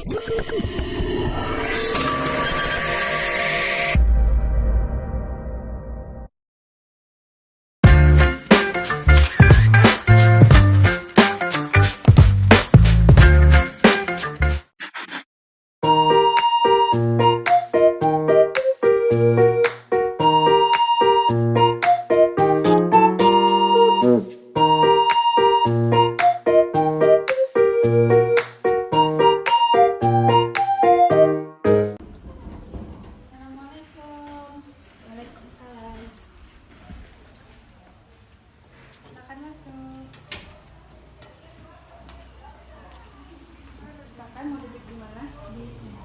Silakan masuk. Silakan mau duduk di mana? Di sini.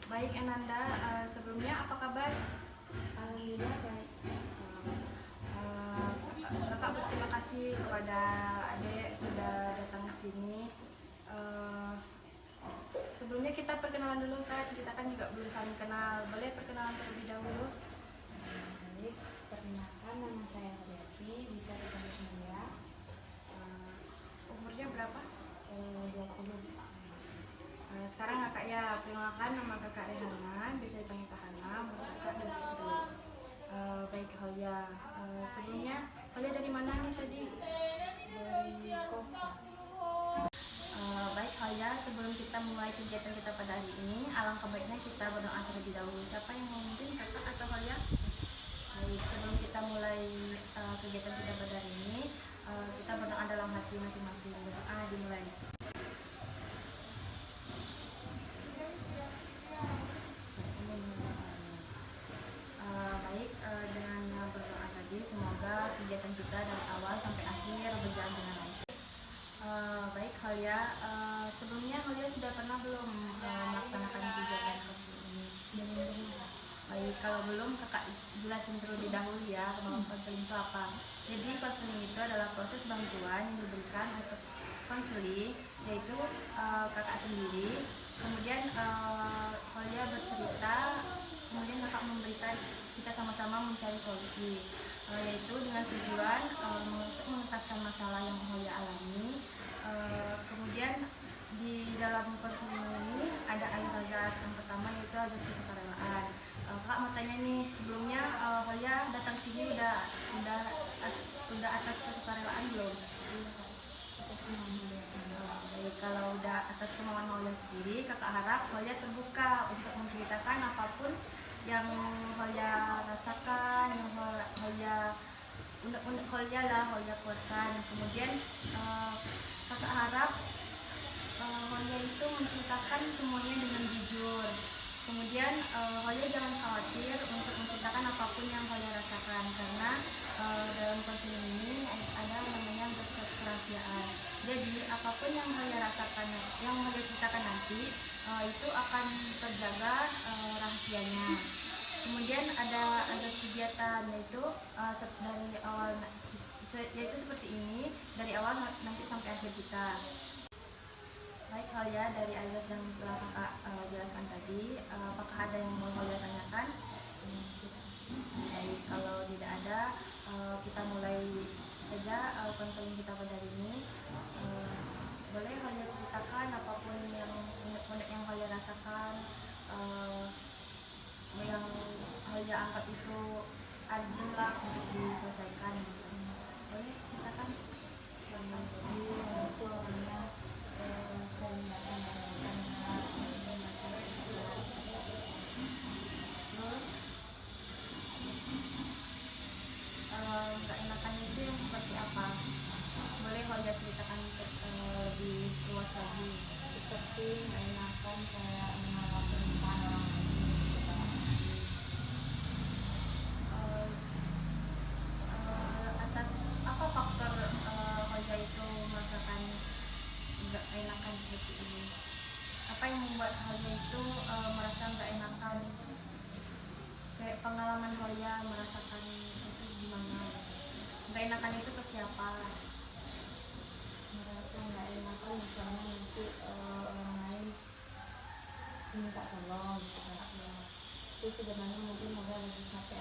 Baik Ananda, sebelumnya apa kabar? Alhamdulillah baik. Kakak berterima kasih kepada adik sudah datang ke sini. Sebelumnya kita perkenalan dulu kan, kita kan juga belum saling kenal. Boleh perkenalan terlebih dahulu? Baik, perkenalkan nama saya Haryati, bisa dipanggil Maria. Umurnya berapa? 20. Sekarang kakak ya, perkenalkan nama kakak Rehana, bisa dipanggil Kak Hana, menurut kakak 21. Baik Holia, sebelumnya Holia dari mana nih tadi? Dari Kosa. Baik Holia, sebelum kita mulai kegiatan kita pada hari ini, alangkah baiknya kita berdoa terlebih dahulu. Siapa yang mau memimpin, kakak atau Holia? Baik, sebelum kita mulai kegiatan kita pada hari ini, kita berdoa dalam hati masing-masing. Berdoa dimulai. Dengan berdoa tadi, semoga kegiatan kita dari awal sampai akhir berjalan dengan lancar. Baik Holia, sebelumnya Holia sudah pernah belum melaksanakan kegiatan konseling ini? Baik, kalau belum kakak jelasin terlebih dahulu ya bahwa konseling itu apa. Jadi konseling itu adalah proses bantuan yang diberikan untuk konseling, yaitu kakak sendiri, kemudian Holia bercerita, kemudian kakak memberikan, kita sama-sama mencari solusi, yaitu dengan tujuan untuk mengentaskan masalah yang Holia alami. Kemudian di dalam konseling ini ada azas yang pertama, yaitu azas kesukarelaan. Kak mau tanya nih, sebelumnya Holia datang sini udah atas kesukarelaan belum? Baik, kalau udah atas kemauan Holia sendiri, kakak harap Holia terbuka untuk menceritakan apapun yang Holia rasakan, yang Holia unek-unek Holia kuatkan. Kemudian kakak harap Holia itu menceritakan semuanya dengan jujur. Kemudian Holia jangan khawatir untuk menceritakan apapun yang Holia rasakan, karena dalam konseling ini ada namanya kerahasiaan. Jadi apapun yang Holia rasakan, yang Holia ceritakan nanti itu akan terjaga rahasianya. Kemudian ada kegiatan, yaitu dari awal, yaitu seperti ini, dari awal nanti sampai akhir kita. Baik Holia, dari azas yang telah kakak jelaskan tadi, apakah ada yang mau Holia tanyakan? Baik, kalau tidak ada, kita mulai saja konseling kita pada hari ini. Boleh Holia ceritakan apapun yang unek-unek yang Holia rasakan, yang Holia anggap itu urgent lah untuk diselesaikan. Boleh ceritakan? Itu orangnya sering datang Terus nggak enakannya itu yang seperti apa? Boleh Holia ceritakan lebih luas lagi? seperti nggak enakan kayak mengalami orang lain. Atas apa faktor Holia itu merasakan nggak enakan seperti ini? Apa yang membuat Holia itu merasa nggak enakan? Kayak pengalaman Holia merasakan itu gimana? Nggak enakan itu ke siapa? Merasa nggak enakan misalnya nanti orang lain minta tolong gitu kan. Itu sebenarnya mungkin Holia lagi capek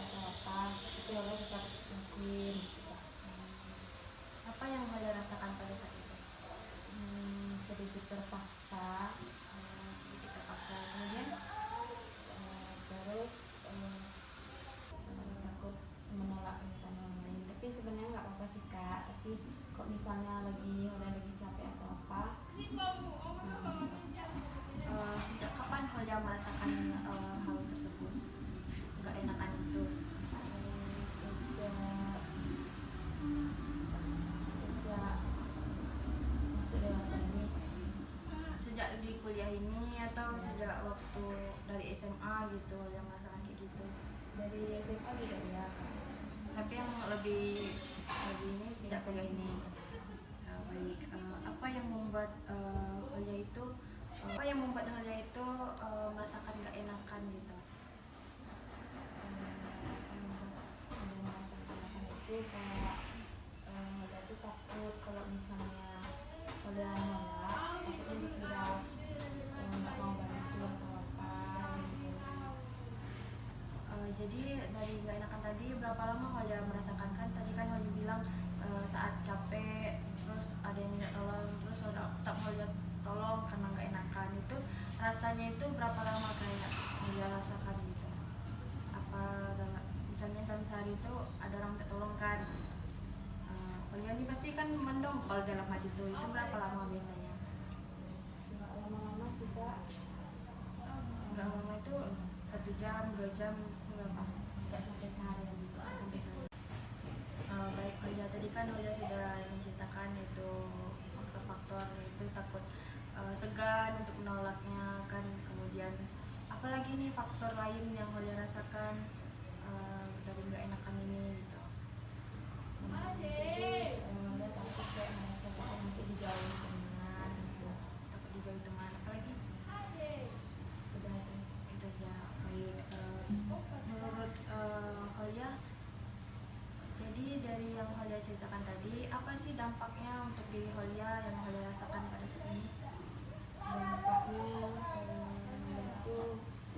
kalau misalnya lagi capek atau apa. Sejak kapan Holia merasakan hal tersebut, nggak enakan itu? Sejak masuk dewasa ini. Sejak di kuliah ini atau sejak waktu dari SMA gitu yang merasakan kayak gitu? Dari SMA juga ya. Tapi yang lebih ini sejak kuliah ini. Baik, apa yang membuat Holia itu merasakan gak enakan gitu? Itu kayak dia tuh takut kalau misalnya udah nolak, takutnya dikira nggak mau bantu atau apa gitu. Jadi dari gak enakan tadi berapa lama Holia merasakan? Kan tadi kan Holia bilang saat capek terus ada yang minta tolong, terus tak Holia tolong karena gak enakan. Itu rasanya itu berapa lama kayak Holia rasakan gitu? Apa misalnya dalam sehari itu ada orang minta tolong kan, Holia ini pasti kan mendongkol dalam hati itu berapa lama biasanya? Nggak lama-lama sih Kak. Nggak lama itu 1 jam, 2 jam, berapa? Nggak sampai seharian gitu. Sampai sehari. Baik Holia, tadi kan Holia sudah menceritakan itu faktor-faktor itu takut segan untuk menolaknya kan, kemudian apalagi nih faktor lain yang Holia rasakan dari nggak enakan ini gitu? Jadi dia takut kayak merasa kayak nanti dijauhin teman gitu. Takut dijauhi teman, apalagi? Udah terus. Itu ya. Baik, menurut Holia, jadi dari yang Holia ceritakan tadi, apa sih dampaknya untuk diri Holia yang Holia rasakan pada saat ini? Dampaknya itu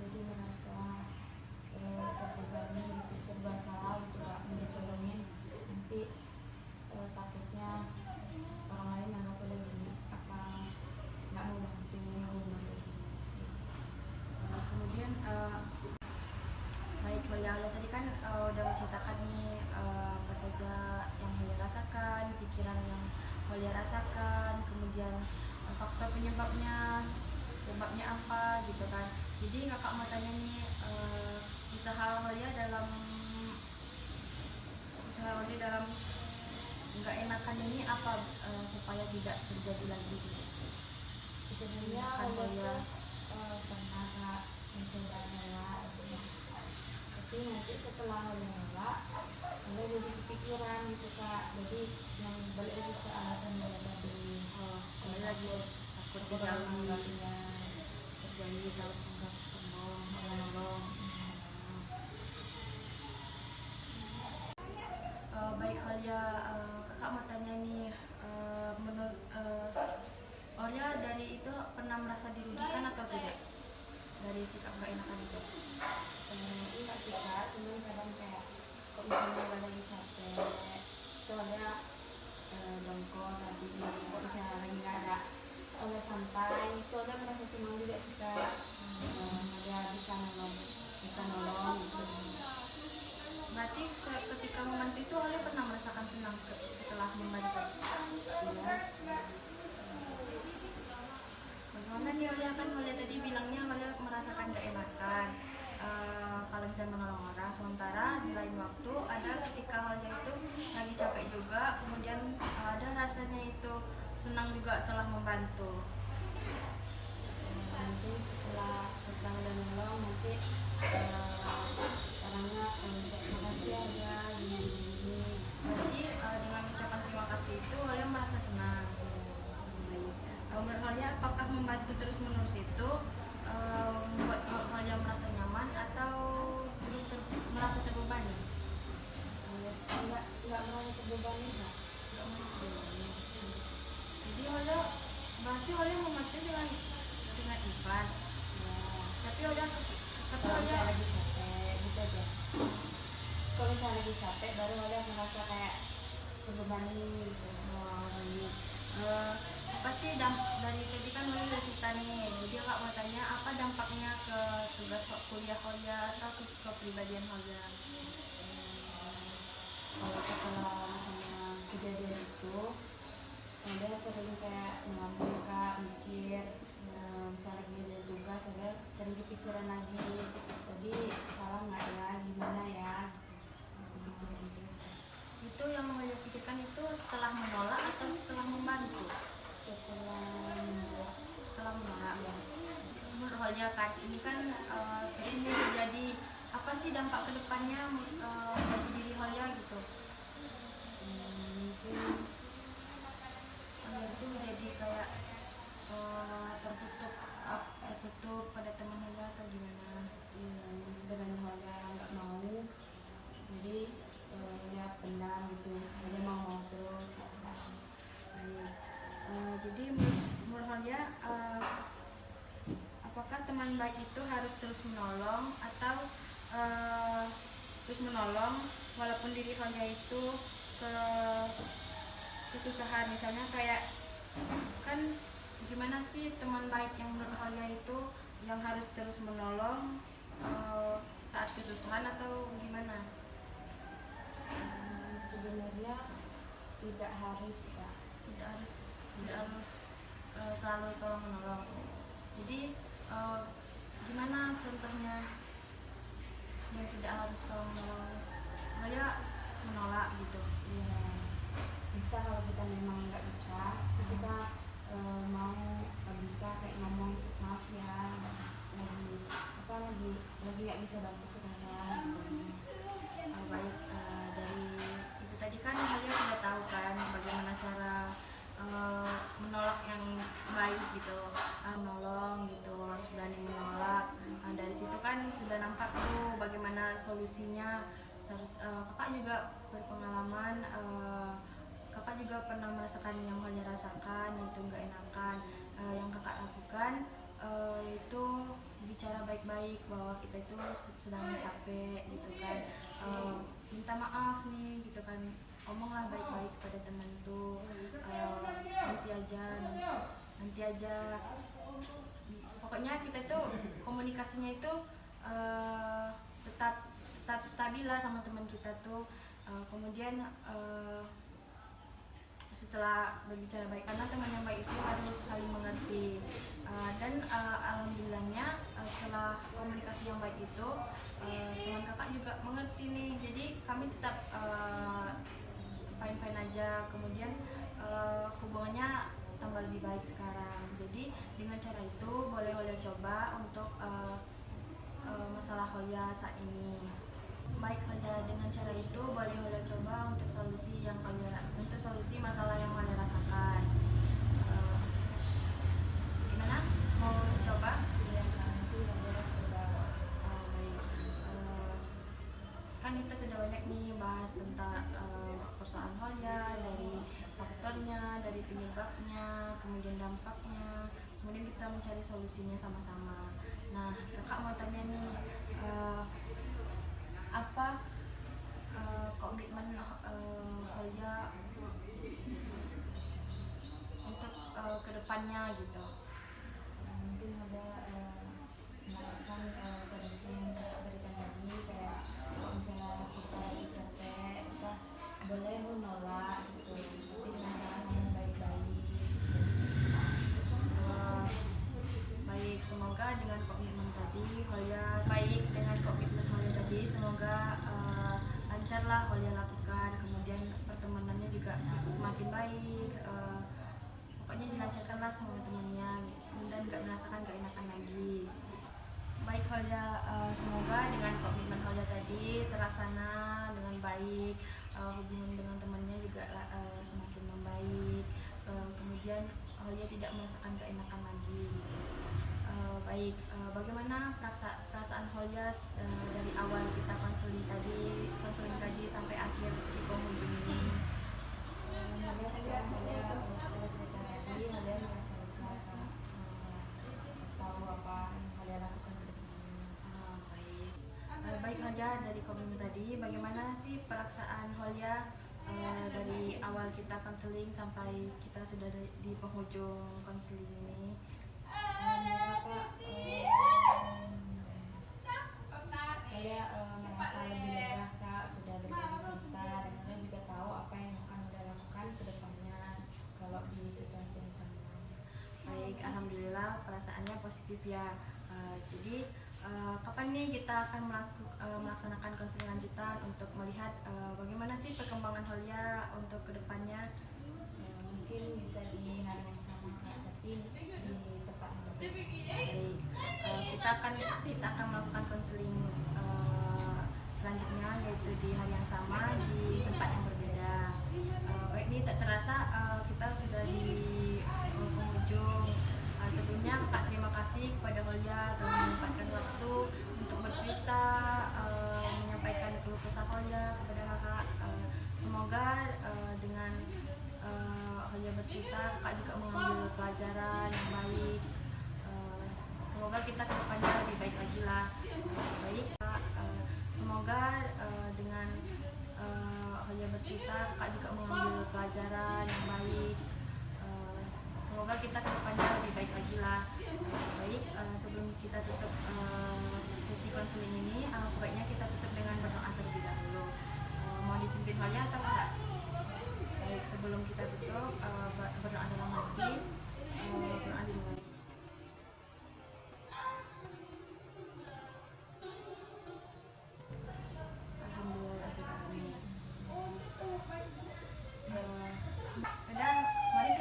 jadi merasa terbebani gitu, serba salah gitu Kak, ditolongin nanti takutnya orang lain anggap lagi apa nggak mau bantu Kemudian baik Holia tadi kan udah menceritakan nih apa saja yang Holia rasakan, pikiran yang Holia rasakan, kemudian faktor penyebabnya, sebabnya apa gitu kan. Jadi kakak mau tanya nih, usaha Holia dalam nggak enakan ini apa supaya tidak terjadi lagi gitu? sebenarnya Kan Allah Holia tuh pernah Kak mencoba nolak gitu. Tapi nanti setelah nolak Allah jadi kepikiran gitu Kak, jadi yang balik lagi ke alasan dia tadi Holia lagi takut terjadi terjadi kalau nggak sombong, menolong. Baik Holia, kakak mau tanya nih, menurut Holia dari itu pernah merasa dirugikan atau tidak dari sikap gak enakan itu? enggak sih Kak, cuman kadang kayak kok misalnya lagi capek soalnya dongkol tadi kok misalnya lagi nggak ada oleh santai itu ada merasa senang juga sih Kak. Dia bisa nolong gitu. Berarti ketika membantu itu Holia pernah merasakan senang setelah membantu? Iya. Bagaimana nih Holia, kan Holia tadi bilangnya Holia merasakan gak enakan kalau misalnya menolong orang, sementara di lain waktu ada ketika Holia itu lagi capek juga, kemudian ada rasanya itu senang juga telah membantu. Nanti setelah udah nolong nanti orangnya makasih ya gini. Jadi dengan ucapan terima kasih itu Holia merasa senang. Menurut Holia, apakah membantu terus menerus itu membuat Holia merasa nyaman atau terus merasa terbebani? Enggak merasa terbebani Kak. Jadi Holia berarti Holia membantu dengan ikhlas. Tapi Holia Kalau misalnya lagi capek gitu aja. Kalau misalnya lagi capek baru Holia merasa kayak terbebani gitu. Apa sih dari tadi kan Holia udah cerita nih, jadi Kak mau tanya apa dampaknya ke tugas kuliah Holia atau ke kepribadian Holia? Kalau setelah misalnya kejadian itu Soalnya sering kayak ngambek kak, mikir misalnya lagi ada tugas, soalnya sering kepikiran lagi. Tadi salah nggak ya, gimana ya? Kepikiran terus. Itu yang Holia pikirkan itu setelah menolak atau setelah membantu? Setelah Setelah menolak. ya, Menurut Holia kan ini kan sering terjadi, apa sih dampak kedepannya bagi diri Holia gitu? mungkin Holia itu jadi kayak tertutup tertutup pada teman Holia atau gimana? sebenarnya Holia nggak mau, jadi ya pendam gitu, Holia mau terus gitu kan. Jadi menurut Holia apakah teman baik itu harus terus menolong atau terus menolong walaupun diri Holia itu ke kesusahan, misalnya kayak kan gimana sih teman baik yang menurut Holia itu yang harus terus menolong saat kesusahan atau gimana? Sebenarnya tidak harus ya. Tidak harus selalu tolong menolong. Jadi gimana contohnya yang tidak harus tolong menolong? Holia menolak gitu. Ya, bisa kalau kita memang nggak bisa, kita mau nggak bisa kayak ngomong maaf ya, lagi nggak bisa bantu sekarang gitu. Baik, dari itu tadi kan Holia sudah tahu kan bagaimana cara menolak yang baik gitu, menolong gitu, harus berani menolak. Dari situ kan sudah nampak tuh bagaimana solusinya. Kakak juga berpengalaman, kakak juga pernah merasakan yang Holia rasakan, yaitu nggak enakan. Yang kakak lakukan itu bicara baik-baik bahwa kita itu sedang capek gitu kan, minta maaf nih gitu kan, ngomonglah baik-baik pada teman tuh, nanti aja pokoknya kita tuh komunikasinya itu tetap tetap stabil lah sama teman kita tuh. Kemudian setelah berbicara baik, karena teman yang baik itu harus saling mengerti. Dan alhamdulillahnya setelah komunikasi yang baik itu teman kakak juga mengerti nih, jadi kami tetap fine aja. Kemudian hubungannya tambah lebih baik sekarang. Jadi dengan cara itu boleh Holia coba untuk masalah Holia saat ini. Baik Holia, dengan cara itu boleh Holia coba untuk solusi masalah yang Holia rasakan. Gimana? Mau dicoba? Iya, nanti Holia coba. Baik. Kan kita sudah banyak nih bahas tentang persoalan Holia, dari faktornya, dari penyebabnya, kemudian dampaknya, kemudian kita mencari solusinya sama-sama. Nah, kakak mau tanya nih, apa komitmen Holia untuk kedepannya gitu? Mungkin ada menerapkan solusi yang kakak berikan tadi, kayak kalau misalnya kita lagi capek, kita boleh menolak gitu, tapi dengan cara ngomong baik-baik. Baik, semoga dengan komitmen tadi semoga lancarlah Holia lakukan, kemudian pertemanannya juga semakin baik, pokoknya dilancarkanlah sama temannya dan gak merasakan gak enakan lagi. Baik Holia, semoga dengan komitmen Holia tadi terlaksana dengan baik, hubungan dengan temannya juga semakin membaik, kemudian Holia tidak merasakan keenakan lagi. Baik, bagaimana perasaan Holia dari awal kita konseling tadi sampai akhir di penghujung ini? Holia sudah cerita tadi, Holia merasa lega, tahu apa yang Holia lakukan ke depannya. Baik. Baik Holia, dari komitmen tadi, bagaimana sih perasaan Holia dari awal kita konseling sampai kita sudah di penghujung konseling ini? Holia merasa lebih lega kak, sudah berbagi cerita, dan Holia juga tahu apa yang akan Holia lakukan ke depannya ke kalau di situasi yang sama? Baik, alhamdulillah perasaannya positif ya. Jadi kapan nih kita akan melaksanakan konseling lanjutan untuk melihat bagaimana sih perkembangan Holia untuk kedepannya? Mungkin bisa di hari yang sama Kak, tapi di tempat yang berbeda. Baik, kita akan melakukan konseling selanjutnya yaitu di hari yang sama di tempat yang berbeda. Baik, ini tak terasa kita sudah di penghujung. Sebelumnya Kak terima kasih kepada Holia telah menyempatkan waktu untuk bercerita, menyampaikan keluh kesah Holia kepada Kakak. Semoga dengan Holia bercerita Kak juga mengambil pelajaran yang baik. Semoga kita ke depannya lebih baik lagi lah. Baik Kak, semoga dengan Holia bercerita Kak juga mengambil pelajaran yang baik. Semoga kita ke depannya lebih baik lagi lah. Baik, sebelum kita tutup sesi konseling ini, baiknya kita tutup dengan berdoa terlebih dahulu. Mau dipimpin Holia atau Kak? Baik, sebelum kita tutup berdoa dalam hati, berdoa di luar. Alhamdulillahirrahmanirrahim. Kadang mari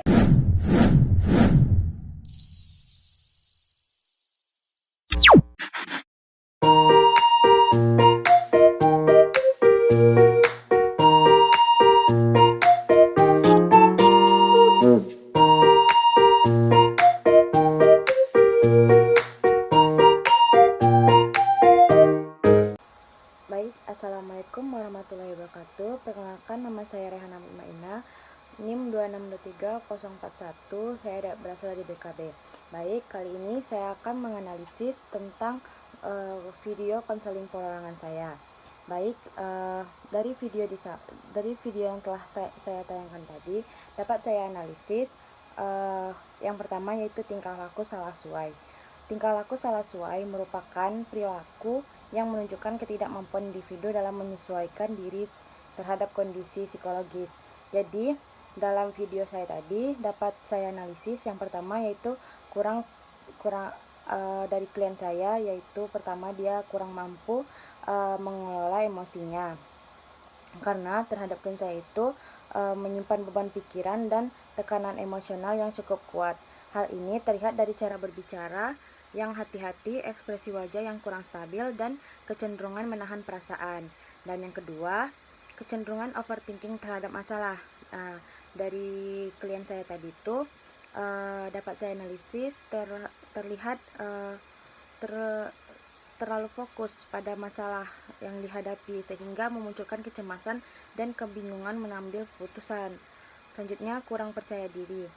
Baik, Assalamualaikum warahmatullahi wabarakatuh. Perkenalkan, nama saya Rehana Mutmainah, NIM 2623041. Saya berasal dari BKB. Baik, kali ini saya akan menganalisis tentang video konseling perorangan saya. Baik, dari video yang telah saya tayangkan tadi dapat saya analisis. Yang pertama yaitu tingkah laku salah suai. Tingkah laku salah suai merupakan perilaku yang menunjukkan ketidakmampuan individu dalam menyesuaikan diri terhadap kondisi psikologis. Jadi, dalam video saya tadi dapat saya analisis yang pertama yaitu dari klien saya, yaitu pertama dia kurang mampu mengelola emosinya. Karena terhadap klien saya itu menyimpan beban pikiran dan tekanan emosional yang cukup kuat. Hal ini terlihat dari cara berbicara yang hati-hati, ekspresi wajah yang kurang stabil, dan kecenderungan menahan perasaan. Dan yang kedua, kecenderungan overthinking terhadap masalah. Dari klien saya tadi itu dapat saya analisis terlihat terlalu fokus pada masalah yang dihadapi sehingga memunculkan kecemasan dan kebingungan mengambil keputusan. Selanjutnya, kurang percaya diri.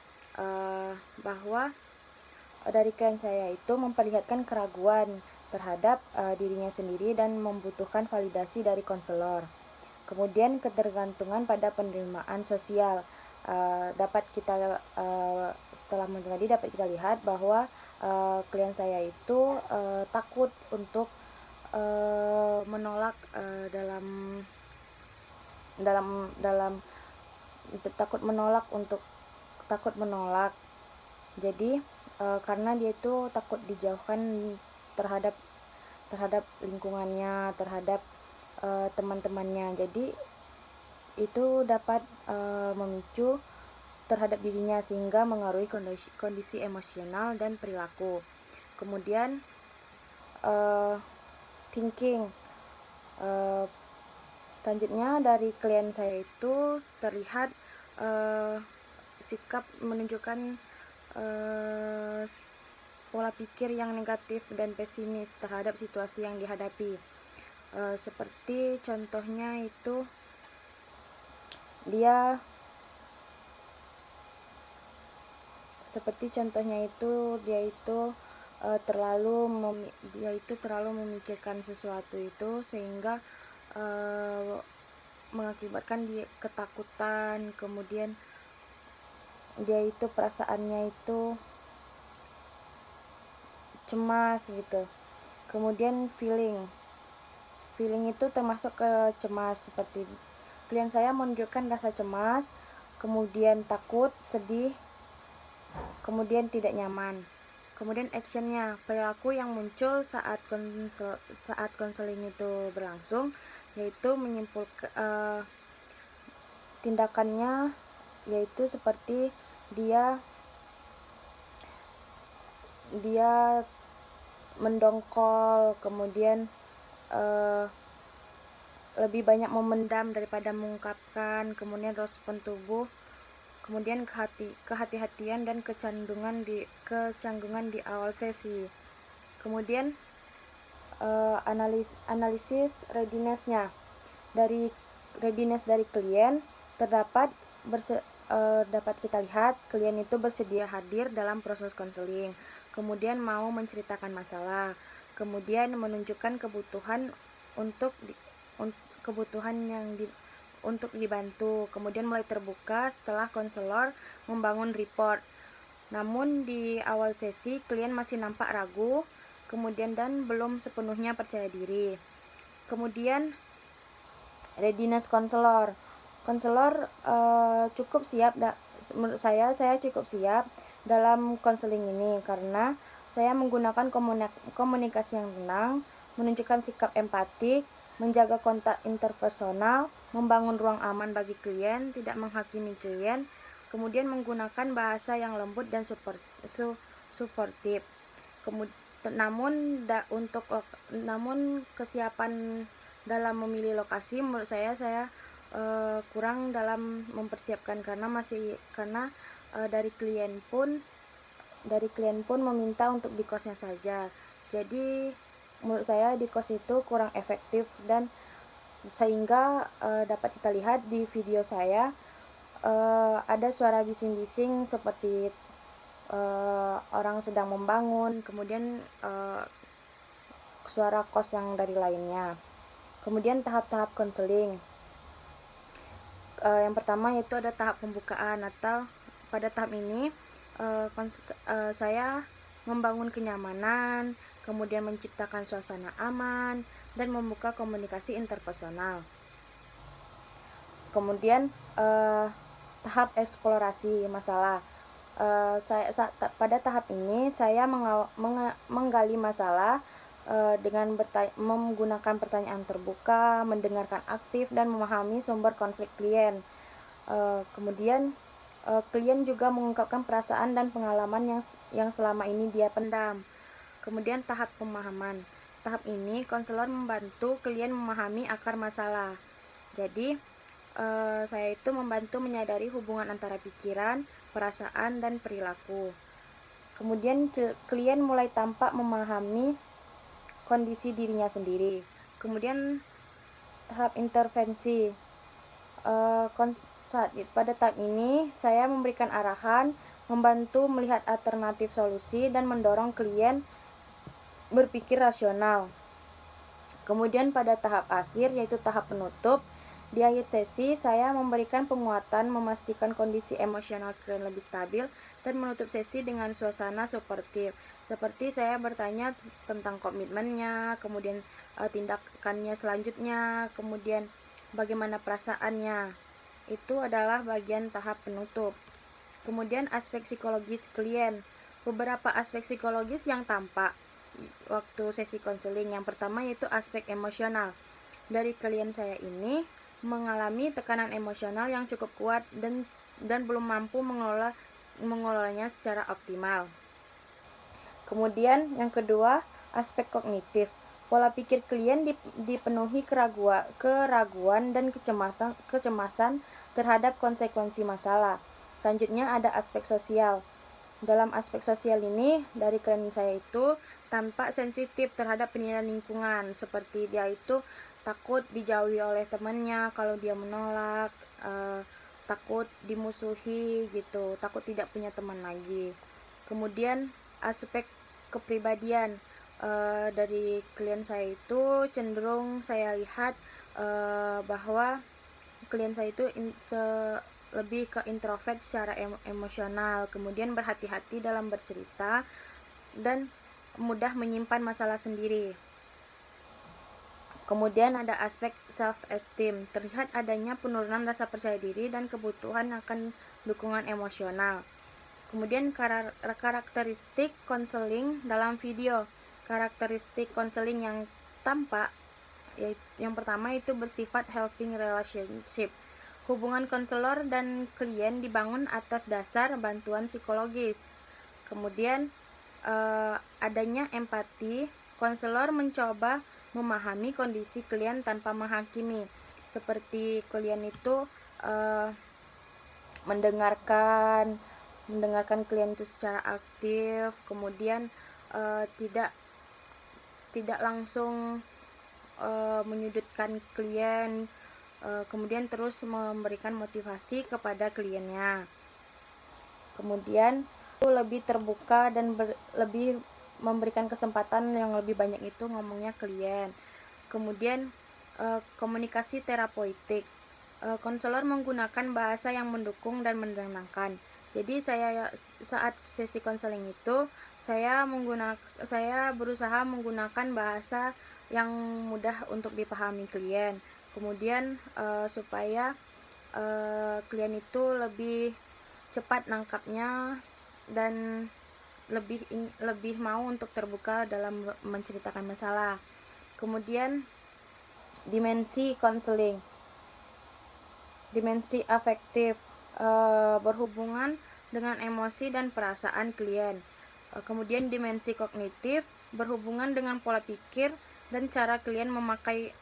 Bahwa dari klien saya itu memperlihatkan keraguan terhadap dirinya sendiri dan membutuhkan validasi dari konselor. Kemudian ketergantungan pada penerimaan sosial. Dapat kita setelah tadi dapat kita lihat bahwa klien saya itu takut untuk menolak takut menolak. Jadi karena dia itu takut dijauhkan terhadap lingkungannya, terhadap teman-temannya. Jadi itu dapat memicu terhadap dirinya sehingga mengaruhi kondisi emosional dan perilaku. Kemudian thinking. Selanjutnya dari klien saya itu terlihat sikap menunjukkan pola pikir yang negatif dan pesimis terhadap situasi yang dihadapi. Seperti contohnya itu dia terlalu memikirkan sesuatu itu sehingga mengakibatkan dia ketakutan. Kemudian dia itu perasaannya itu cemas gitu. Kemudian feeling itu termasuk ke cemas. Seperti klien saya menunjukkan rasa cemas kemudian takut, sedih, kemudian tidak nyaman. Kemudian actionnya, perilaku yang muncul saat konseling itu berlangsung, yaitu menyimpulkan tindakannya, yaitu seperti dia mendongkol, kemudian lebih banyak memendam daripada mengungkapkan, kemudian respon tubuh, kemudian kehati-hatian dan kecanggungan di awal sesi. Kemudian analisis readiness-nya. Dari readiness dari klien dapat kita lihat klien itu bersedia hadir dalam proses konseling, kemudian mau menceritakan masalah, kemudian menunjukkan kebutuhan untuk dibantu, kemudian mulai terbuka setelah konselor membangun report. Namun di awal sesi klien masih nampak ragu, kemudian dan belum sepenuhnya percaya diri. Kemudian readiness konselor cukup siap, menurut saya cukup siap dalam konseling ini karena saya menggunakan komunikasi yang tenang, menunjukkan sikap empatik, menjaga kontak interpersonal, membangun ruang aman bagi klien, tidak menghakimi klien, kemudian menggunakan bahasa yang lembut dan suportif. Namun kesiapan dalam memilih lokasi menurut saya kurang dalam mempersiapkan karena dari klien pun meminta untuk di kosnya saja. Jadi menurut saya di kos itu kurang efektif, dan sehingga dapat kita lihat di video saya ada suara bising-bising seperti orang sedang membangun, kemudian suara kos yang dari lainnya. Kemudian tahap-tahap konseling. Yang pertama yaitu ada tahap pembukaan, atau pada tahap ini saya membangun kenyamanan, kemudian menciptakan suasana aman, dan membuka komunikasi interpersonal. Kemudian tahap eksplorasi masalah. Pada tahap ini saya menggali masalah dengan menggunakan pertanyaan terbuka, mendengarkan aktif, dan memahami sumber konflik klien. Kemudian klien juga mengungkapkan perasaan dan pengalaman yang selama ini dia pendam. Kemudian tahap pemahaman. Tahap ini konselor membantu klien memahami akar masalah. Jadi saya itu membantu menyadari hubungan antara pikiran, perasaan, dan perilaku. Kemudian klien mulai tampak memahami kondisi dirinya sendiri. Kemudian tahap intervensi. Pada tahap ini saya memberikan arahan, membantu melihat alternatif solusi, dan mendorong klien berpikir rasional. Kemudian pada tahap akhir, yaitu tahap penutup, di akhir sesi saya memberikan penguatan, memastikan kondisi emosional klien lebih stabil, dan menutup sesi dengan suasana suportif. Seperti saya bertanya tentang komitmennya, kemudian tindakannya selanjutnya, kemudian bagaimana perasaannya. Itu adalah bagian tahap penutup. Kemudian aspek psikologis klien. Beberapa aspek psikologis yang tampak waktu sesi konseling. Yang pertama yaitu aspek emosional. Dari klien saya ini mengalami tekanan emosional yang cukup kuat dan belum mampu mengelolanya secara optimal. Kemudian yang kedua, aspek kognitif. Pola pikir klien dipenuhi keraguan dan kecemasan terhadap konsekuensi masalah. Selanjutnya ada aspek sosial. Dalam aspek sosial ini, dari klien saya itu tampak sensitif terhadap penilaian lingkungan, seperti dia itu takut dijauhi oleh temannya kalau dia menolak, takut dimusuhi gitu, takut tidak punya teman lagi. Kemudian aspek kepribadian. Dari klien saya itu cenderung saya lihat bahwa klien saya itu lebih ke introvert secara emosional, kemudian berhati-hati dalam bercerita dan mudah menyimpan masalah sendiri. Kemudian ada aspek self-esteem, terlihat adanya penurunan rasa percaya diri dan kebutuhan akan dukungan emosional. Kemudian karakteristik konseling dalam video. Karakteristik konseling yang tampak, yang pertama itu bersifat helping relationship. Hubungan konselor dan klien dibangun atas dasar bantuan psikologis. Kemudian adanya empati. Konselor mencoba memahami kondisi klien tanpa menghakimi. Seperti klien itu mendengarkan klien itu secara aktif, kemudian tidak langsung menyudutkan klien, kemudian terus memberikan motivasi kepada kliennya. Kemudian lebih terbuka dan lebih memberikan kesempatan yang lebih banyak itu ngomongnya klien. Kemudian komunikasi terapeutik. Konselor menggunakan bahasa yang mendukung dan menenangkan. Jadi saat sesi konseling itu saya berusaha menggunakan bahasa yang mudah untuk dipahami klien. Kemudian supaya klien itu lebih cepat nangkapnya dan lebih mau untuk terbuka dalam menceritakan masalah. Kemudian dimensi konseling. Dimensi afektif, berhubungan dengan emosi dan perasaan klien. Kemudian dimensi kognitif, berhubungan dengan pola pikir dan cara klien memaknai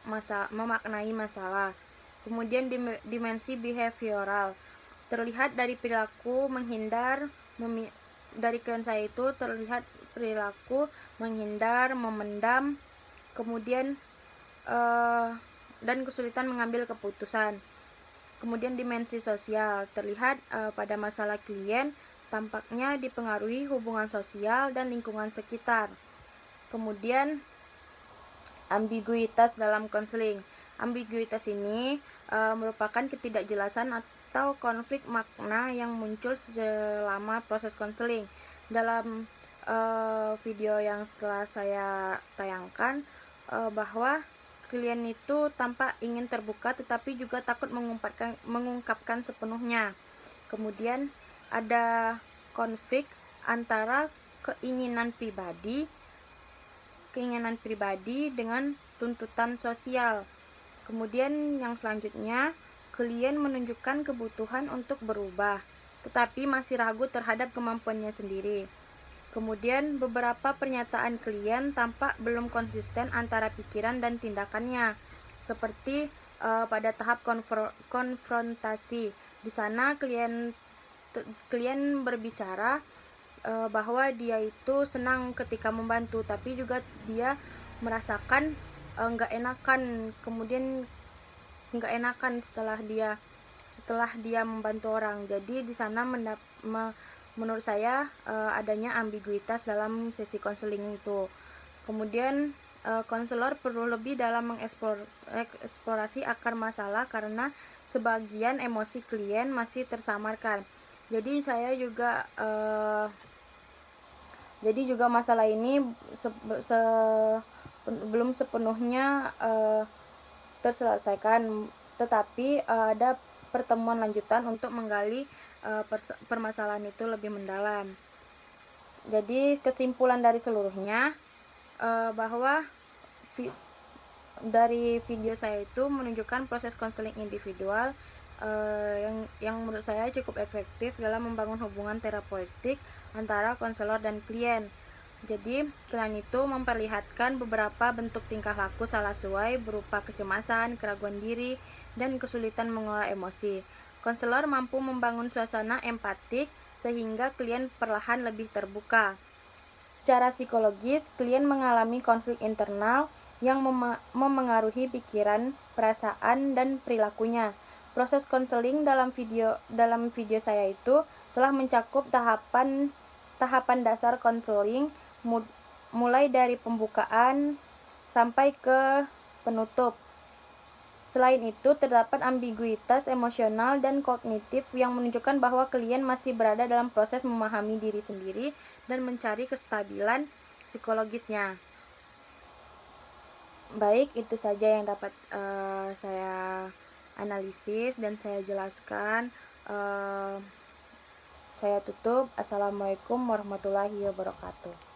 masalah. Kemudian dimensi behavioral, terlihat dari perilaku menghindar, dari klien saya itu terlihat perilaku menghindar, memendam, kemudian dan kesulitan mengambil keputusan. Kemudian dimensi sosial, terlihat pada masalah klien tampaknya dipengaruhi hubungan sosial dan lingkungan sekitar. Kemudian ambiguitas dalam konseling. Ambiguitas ini merupakan ketidakjelasan atau konflik makna yang muncul selama proses konseling. Dalam video yang setelah saya tayangkan, bahwa klien itu tampak ingin terbuka tetapi juga takut mengungkapkan sepenuhnya. Kemudian ada konflik antara keinginan pribadi dengan tuntutan sosial. Kemudian yang selanjutnya, klien menunjukkan kebutuhan untuk berubah tetapi masih ragu terhadap kemampuannya sendiri. Kemudian beberapa pernyataan klien tampak belum konsisten antara pikiran dan tindakannya, seperti pada tahap konfrontasi. Di sana klien berbicara bahwa dia itu senang ketika membantu, tapi juga dia merasakan nggak enakan, kemudian nggak enakan setelah dia membantu orang. Jadi di sana menurut saya adanya ambiguitas dalam sesi konseling itu. Kemudian konselor perlu lebih dalam mengeksplorasi akar masalah karena sebagian emosi klien masih tersamarkan. Jadi juga masalah ini belum sepenuhnya terselesaikan, tetapi ada pertemuan lanjutan untuk menggali permasalahan itu lebih mendalam. Jadi kesimpulan dari seluruhnya bahwa dari video saya itu menunjukkan proses konseling individual yang menurut saya cukup efektif dalam membangun hubungan terapeutik antara konselor dan klien. Jadi klien itu memperlihatkan beberapa bentuk tingkah laku salah sesuai berupa kecemasan, keraguan diri, dan kesulitan mengelola emosi. Konselor mampu membangun suasana empatik sehingga klien perlahan lebih terbuka. Secara psikologis, klien mengalami konflik internal yang memengaruhi pikiran, perasaan, dan perilakunya. Proses konseling dalam video saya itu telah mencakup tahapan dasar konseling, mulai dari pembukaan sampai ke penutup. Selain itu, terdapat ambiguitas emosional dan kognitif yang menunjukkan bahwa klien masih berada dalam proses memahami diri sendiri dan mencari kestabilan psikologisnya. Baik, itu saja yang dapat saya analisis dan saya jelaskan. Saya tutup. Assalamualaikum warahmatullahi wabarakatuh.